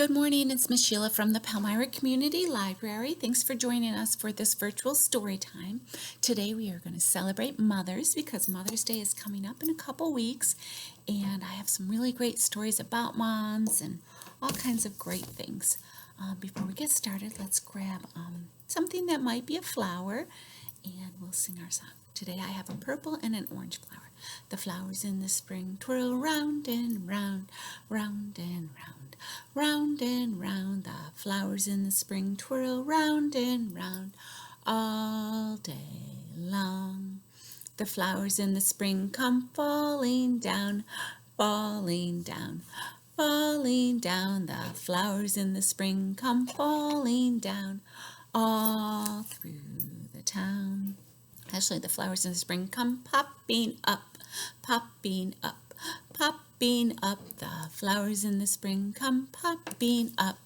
Good morning, it's Miss Sheila from the Palmyra Community Library. Thanks for joining us for this virtual story time. Today we are going to celebrate Mothers because Mother's Day is coming up in a couple weeks, and I have some really great stories about moms and all kinds of great things. Before we get started, let's grab something that might be a flower, and we'll sing our song. Today I have a purple and an orange flower. The flowers in the spring twirl round and round, round and round, round and round. The flowers in the spring twirl round and round all day long. The flowers in the spring come falling down, falling down, falling down. The flowers in the spring come falling down all through the town. Actually, the flowers in the spring come popping up, popping up, popping up. The flowers in the spring come popping up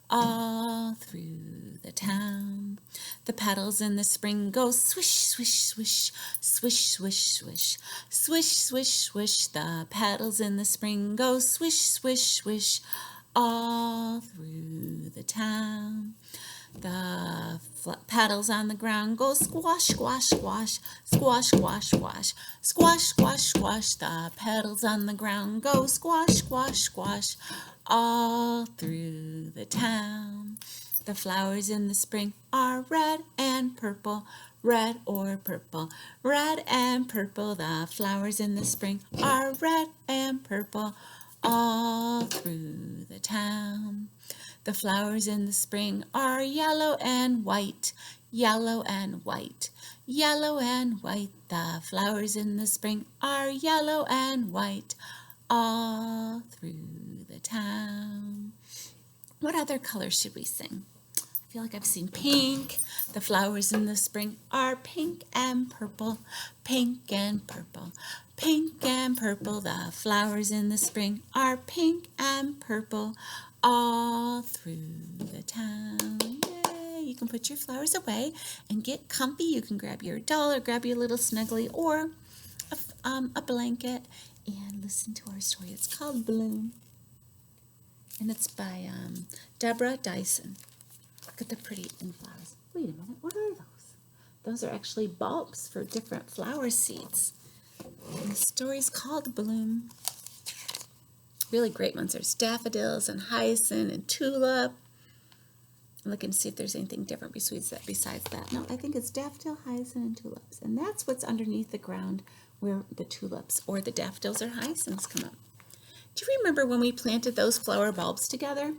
all through the town. The petals in the spring go swish, swish, swish, swish, swish, swish, swish, swish, swish. The petals in the spring go swish, swish, swish all through the town. The petals on the ground go squash, squash, squash, squash, squash, squash, squash, squash, squash. The petals on the ground go squash, squash, squash, all through the town. The flowers in the spring are red and purple, red or purple, red and purple. The flowers in the spring are red and purple, all through the town. The flowers in the spring are yellow and white, yellow and white, yellow and white. The flowers in the spring are yellow and white all through the town. What other colors should we sing? I feel like I've seen pink. The flowers in the spring are pink and purple, pink and purple, pink and purple. The flowers in the spring are pink and purple all through the town. Yay! You can put your flowers away and get comfy. You can grab your doll or grab your little snuggly or a blanket and listen to our story. It's called Bloom, and it's by Deborah Dyson. Look at the pretty flowers. Wait a minute, what are those? Those are actually bulbs for different flower seeds. And the story's called Bloom. Really great ones. There's daffodils and hyacinth and tulip. I'm looking to see if there's anything different besides that. No, I think it's daffodil, hyacinth, and tulips. And that's what's underneath the ground where the tulips or the daffodils or hyacinths come up. Do you remember when we planted those flower bulbs together?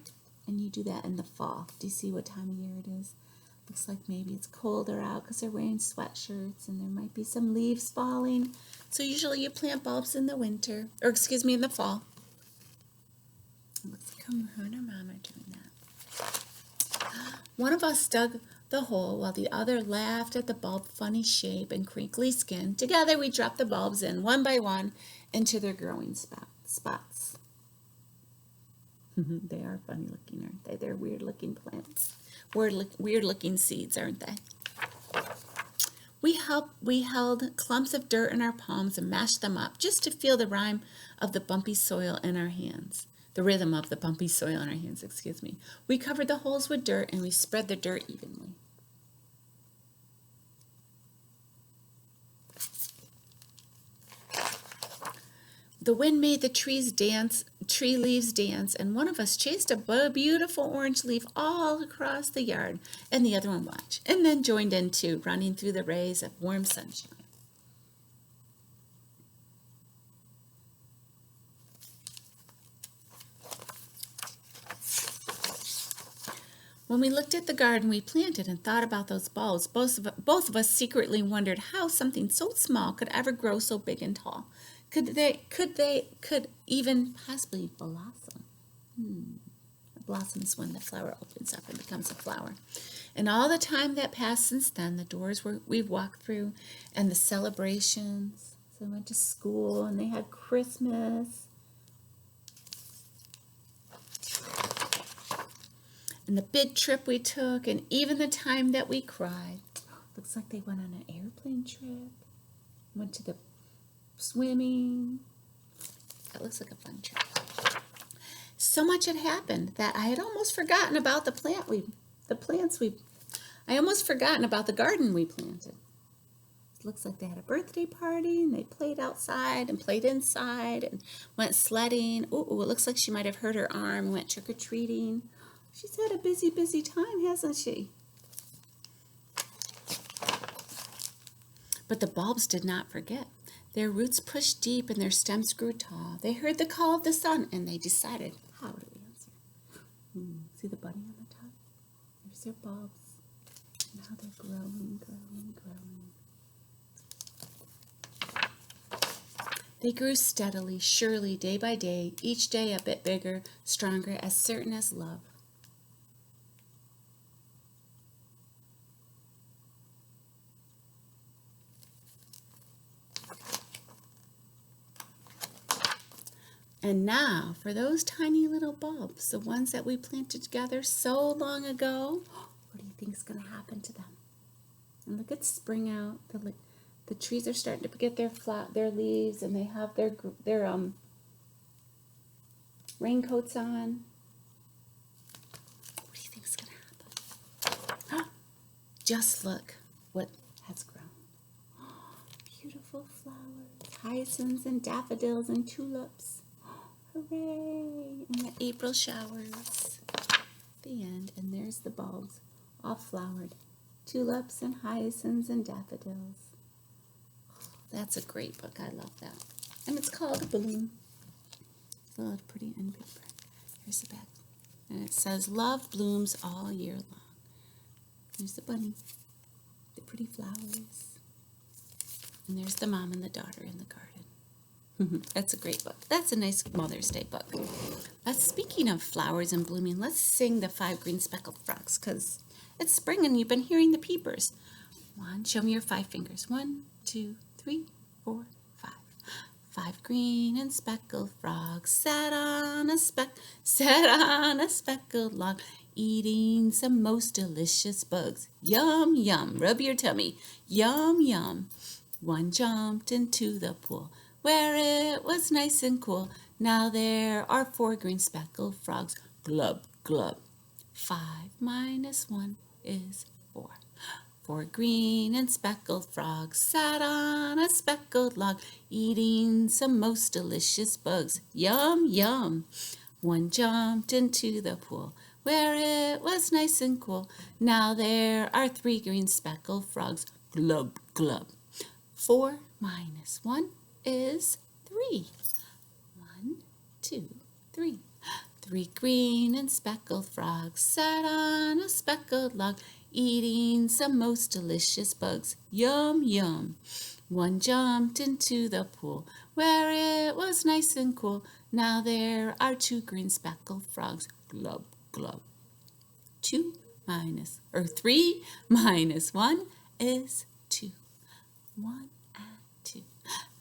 And you do that in the fall. Do you see what time of year it is? Looks like maybe it's colder out because they're wearing sweatshirts and there might be some leaves falling. So usually you plant bulbs in the winter, or excuse me, in the fall. Looks like her and her mom are doing that. One of us dug the hole while the other laughed at the bulb funny shape and crinkly skin. Together we dropped the bulbs in one by one into their growing spots. They are funny looking, aren't they? They're weird looking plants. Weird looking seeds, aren't they? We held clumps of dirt in our palms and mashed them up just to feel the rhyme of the bumpy soil in our hands. The rhythm of the bumpy soil in our hands, excuse me. We covered the holes with dirt and we spread the dirt evenly. The wind made the tree leaves dance, and one of us chased a beautiful orange leaf all across the yard, and the other one watched, and then joined in too, running through the rays of warm sunshine. When we looked at the garden we planted and thought about those bulbs, both of us secretly wondered how something so small could ever grow so big and tall. Could even possibly blossom. A blossom is when the flower opens up and becomes a flower. And all the time that passed since then, the doors we've walked through and the celebrations. So I went to school and they had Christmas. And the big trip we took, and even the time that we cried. Looks like they went on an airplane trip. Went to the swimming. That looks like a fun trip. So much had happened that I had almost forgotten about I almost forgotten about the garden we planted. It looks like they had a birthday party and they played outside and played inside and went sledding. Ooh, it looks like she might have hurt her arm and went trick-or-treating. She's had a busy, busy time, hasn't she? But the bulbs did not forget. Their roots pushed deep and their stems grew tall. They heard the call of the sun and they decided, how do we answer? See the bunny on the top? There's their bulbs. Now they're growing, growing, growing. They grew steadily, surely, day by day, each day a bit bigger, stronger, as certain as love. And now for those tiny little bulbs, the ones that we planted together so long ago, what do you think is going to happen to them? And look at spring out. The trees are starting to get their leaves, and they have their raincoats on. What do you think is going to happen? Just look what has grown. Beautiful flowers, hyacinths and daffodils and tulips. Hooray! And the April showers. The end. And there's the bulbs, all flowered. Tulips and hyacinths and daffodils. That's a great book. I love that. And it's called Bloom. It's a little pretty end paper. Here's the back. And it says, Love blooms all year long. There's the bunny. The pretty flowers. And there's the mom and the daughter in the garden. That's a great book. That's a nice Mother's Day book. Speaking of flowers and blooming, let's sing the 5 green speckled frogs, because it's spring and you've been hearing the peepers. Show me your 5 fingers. 1, 2, 3, 4, 5. 5 green and speckled frogs sat on a speckled log, eating some most delicious bugs. Yum, yum. Rub your tummy. Yum, yum. One jumped into the pool, where it was nice and cool. Now there are 4 green speckled frogs. Glub, glub. 5 minus 1 is 4. 4 green and speckled frogs sat on a speckled log, eating some most delicious bugs. Yum, yum. One jumped into the pool, where it was nice and cool. Now there are 3 green speckled frogs. Glub, glub. 4 minus 1 is 3. 1, 2, 3. 3 green and speckled frogs sat on a speckled log, eating some most delicious bugs. Yum, yum. One jumped into the pool, where it was nice and cool. Now there are 2 green speckled frogs. Glub, glub. 3 minus 1 is 2. 1 and 2.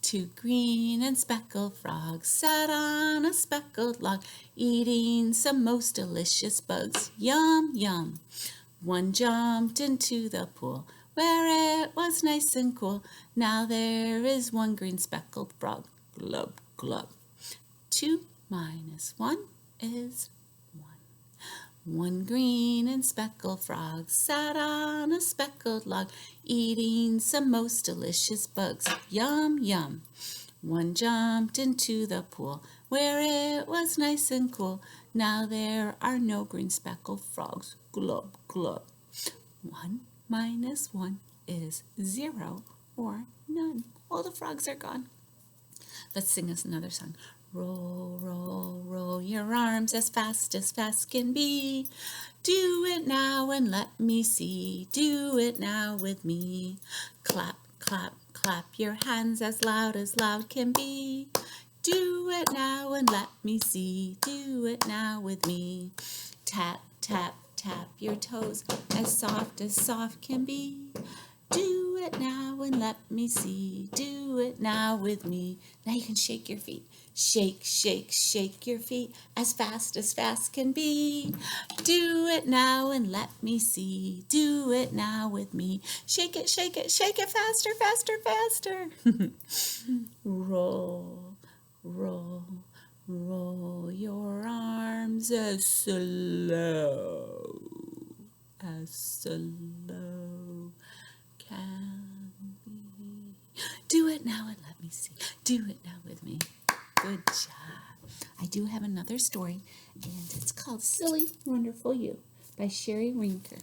2 green and speckled frogs sat on a speckled log, eating some most delicious bugs. Yum, yum. One jumped into the pool, where it was nice and cool. Now there is 1 green speckled frog. Glub, glub. 2 minus 1 is 1. 1 green and speckled frog sat on a speckled log, eating some most delicious bugs. Yum, yum. One jumped into the pool, where it was nice and cool. Now there are no green speckled frogs. Glub, glub. 1 minus 1 is 0 or none. All the frogs are gone. Let's sing us another song. Roll, roll, roll your arms as fast can be. Do it now and let me see. Do it now with me. Clap, clap, clap your hands as loud can be. Do it now and let me see. Do it now with me. Tap, tap, tap your toes as soft can be. Do it now and let me see. Do it now with me. Now you can shake your feet. Shake, shake, shake your feet as fast can be. Do it now and let me see. Do it now with me. Shake it, shake it, shake it faster, faster, faster. Roll, roll, Roll your arms as slow can be. Do it now and let me see. Do it now with me. Good job. I do have another story, and it's called Silly Wonderful You by Sherry Rinker.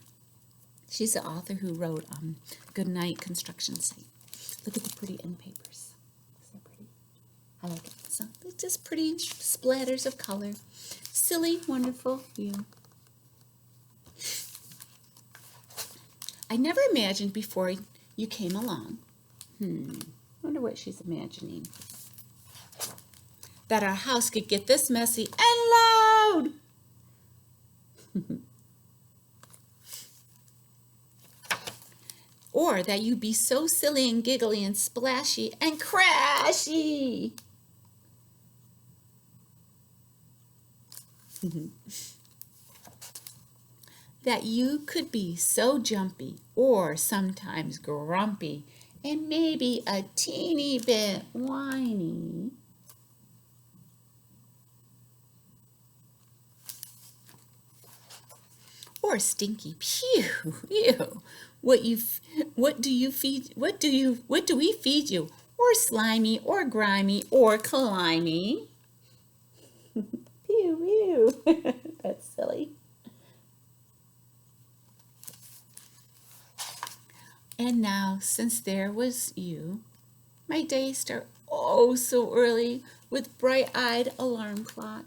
She's the author who wrote Goodnight Construction Site. Look at the pretty end papers. Is that pretty? I like it. So it's just pretty splatters of color. Silly Wonderful You. I never imagined before you came along. Wonder what she's imagining. That our house could get this messy and loud. Or that you'd be so silly and giggly and splashy and crashy. That you could be so jumpy or sometimes grumpy and maybe a teeny bit whiny. Or stinky. Phew, ew. What do we feed you? Or slimy, or grimy, or climby. Pew, pew. That's silly. And now, since there was you, my days start oh so early with bright-eyed alarm clock.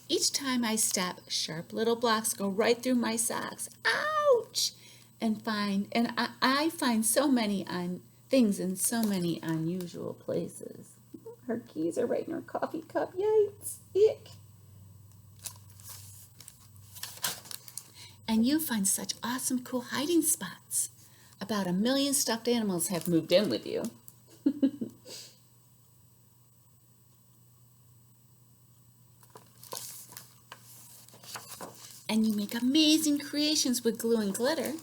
Each time I step, sharp little blocks go right through my socks. Ouch! I find so many things in so many unusual places. Her keys are right in her coffee cup. Yikes! Ick! And you find such awesome, cool hiding spots. About 1 million stuffed animals have moved in with you. And you make amazing creations with glue and glitter.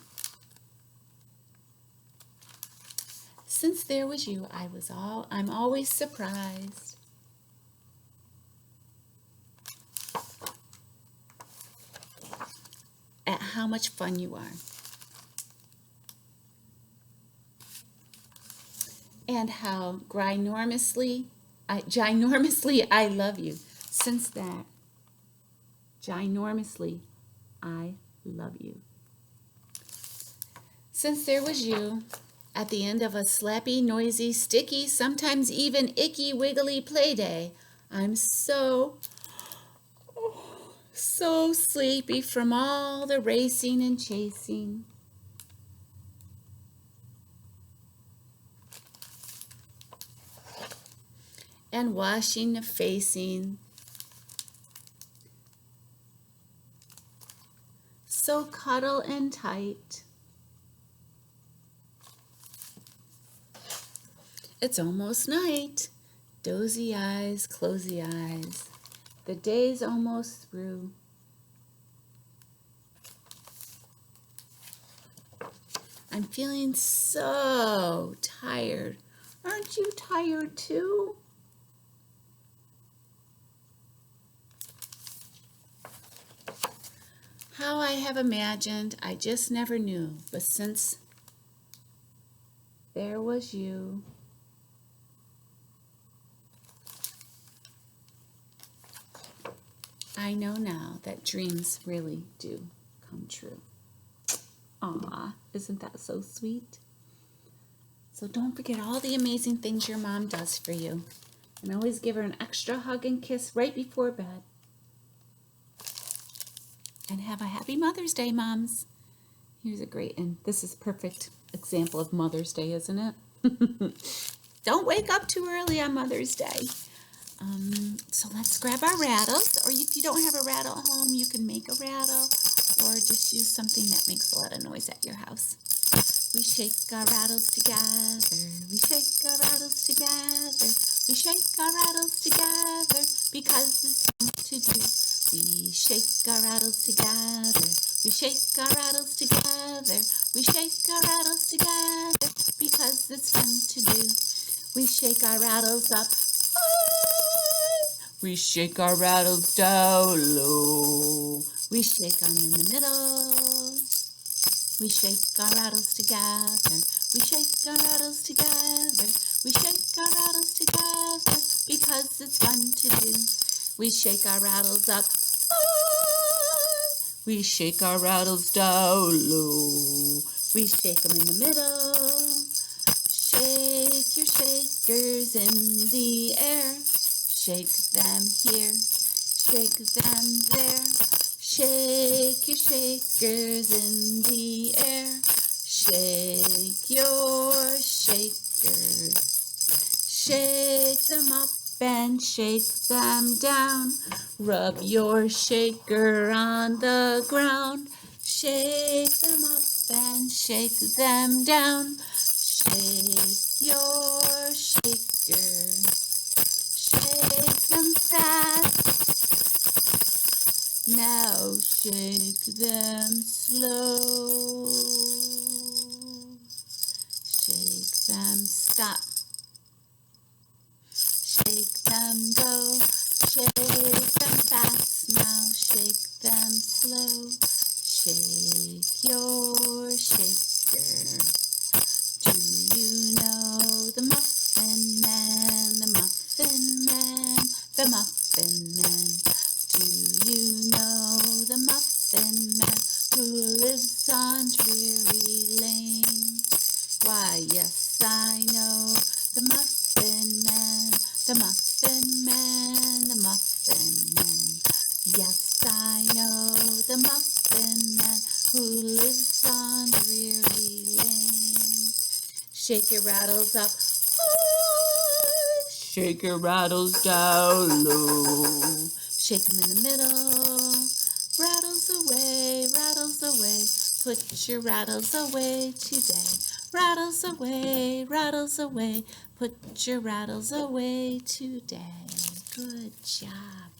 Since there was you, I'm always surprised. At how much fun you are. And how ginormously I love you. Since that, ginormously I love you. Since there was you, at the end of a slappy, noisy, sticky, sometimes even icky, wiggly play day, I'm so sleepy from all the racing and chasing. And washing and facing. So cuddle and tight. It's almost night. Dozy eyes, closey eyes. The day's almost through. I'm feeling so tired. Aren't you tired too? How I have imagined, I just never knew. But since there was you, I know now that dreams really do come true. Aw, isn't that so sweet? So don't forget all the amazing things your mom does for you. And always give her an extra hug and kiss right before bed. And have a happy Mother's Day, moms. Here's a great, and this is a perfect example of Mother's Day, isn't it? Don't wake up too early on Mother's Day. So let's grab our rattles, or if you don't have a rattle at home, you can make a rattle, or just use something that makes a lot of noise at your house. We shake our rattles together, we shake our rattles together, we shake our rattles together, because it's fun to do. We shake our rattles together, we shake our rattles together, we shake our rattles together, shake our rattles up high. We shake our rattles down low. We shake them in the middle. We shake our rattles together. We shake our rattles together. We shake our rattles together because it's fun to do. We shake our rattles up high. We shake our rattles down low. We shake them in the middle. Shake your shakers in the air. Shake them here. Shake them there. Shake your shakers in the air. Shake your shakers. Shake them up and shake them down. Rub your shaker on the ground. Shake them up and shake them down. Shake your shaker. Shake them fast. Now shake them slow. Shake them stop. Shake them go. Shake them fast. Now shake them slow. Shake your shaker. Do you know the Muffin Man? The Muffin Man. The Muffin Man. Do you know the Muffin Man who lives on Drury Lane? Why, yes, I know the Muffin Man, the Muffin Man, the Muffin Man. Yes, I know the Muffin Man who lives on Drury Lane. Shake your rattles up high, shake your rattles down low. Shake them in the middle. Rattles away. Put your rattles away today. Rattles away. Put your rattles away today. Good job.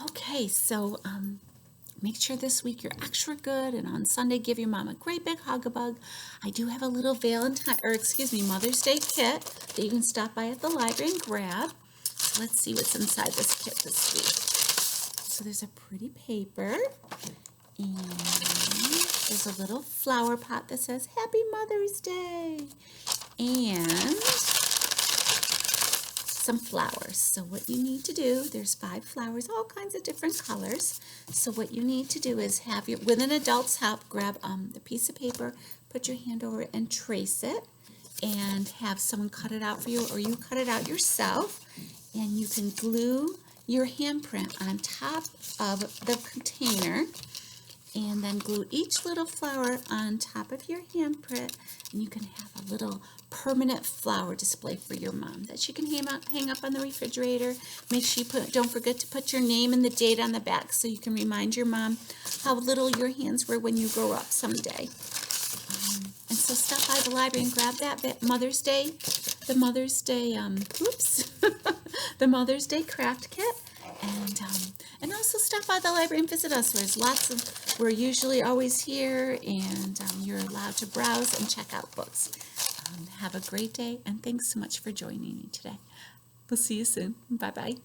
Okay, so make sure this week you're extra good, and on Sunday give your mom a great big hug-a-bug. I do have a little Mother's Day kit that you can stop by at the library and grab. So let's see what's inside this kit this week. So there's a pretty paper, and there's a little flower pot that says Happy Mother's Day, and some flowers. So what you need to do, there's 5 flowers, all kinds of different colors. So what you need to do is with an adult's help, grab the piece of paper, put your hand over it and trace it, and have someone cut it out for you, or you cut it out yourself, and you can glue your handprint on top of the container, and then glue each little flower on top of your handprint, and you can have a little permanent flower display for your mom that you can hang up on the refrigerator. Make sure you don't forget to put your name and the date on the back so you can remind your mom how little your hands were when you grow up someday. And so stop by the library and grab that Mother's Day, the Mother's Day craft kit, and also stop by the library and visit us. We're usually always here, and you're allowed to browse and check out books. Have a great day, and thanks so much for joining me today. We'll see you soon. Bye-bye.